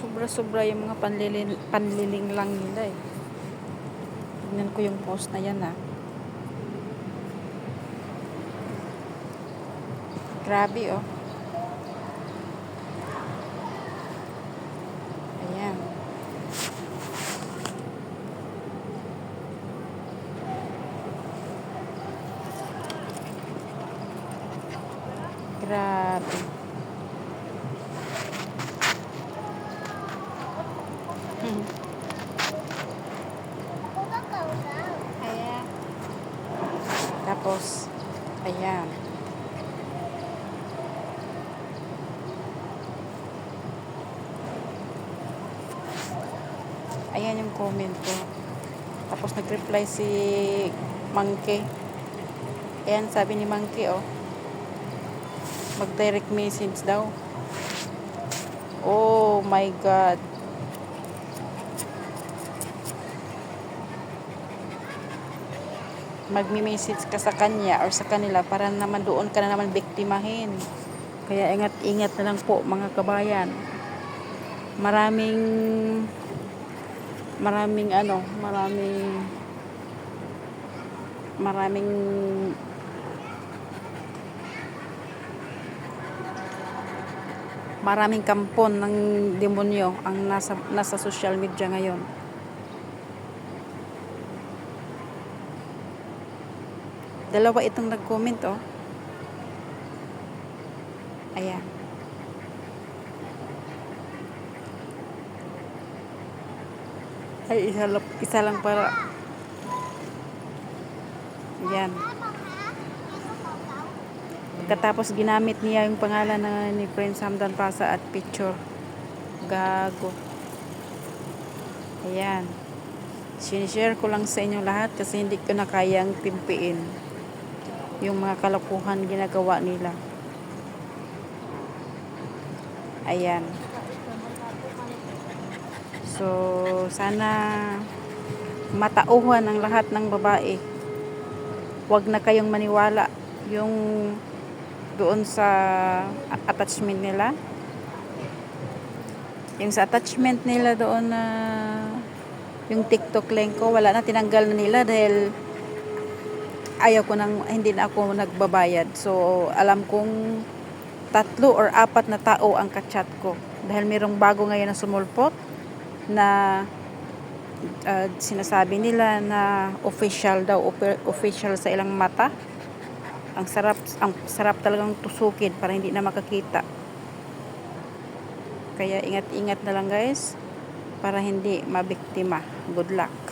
Sobra-sobra yung mga panliling lang nila eh. Tignan ko yung post na yan ah. Grabe oh. Ayan. Grabe. Ayan. Tapos, ayan. Ayan yung comment ko. Tapos nag-reply si Monkey. Ayan, sabi ni Monkey oh. Mag-direct message daw. Oh my God. Magmi-message ka sa kanya or sa kanila para naman doon ka na naman biktimahin. Kaya ingat-ingat na lang po mga kabayan. Maraming kampon ng demonyo ang nasa social media ngayon. Dalawa itong nag-comment oh. Ayan. Ay, isa lang para. Ayan. Pagkatapos ginamit niya yung pangalan ni Prince Hamdan Pasa at picture. Gago. Ayan. Sinishare ko lang sa inyo lahat kasi hindi ko na kayang timpiin yung mga kalokohan ginagawa nila. Ayan. So, sana matauhan ang lahat ng babae. Huwag na kayong maniwala yung doon sa attachment nila. Yung sa attachment nila doon na yung TikTok link ko, wala na, tinanggal na nila dahil ayaw ko hindi na ako nagbabayad. So, alam kong 3 or 4 na tao ang ka-chat ko. Dahil mayroong bago ngayon na sumulpot na sinasabi nila na official daw, official sa ilang mata. Ang sarap talagang tusukin para hindi na makakita. Kaya ingat-ingat na lang guys para hindi mabiktima. Good luck.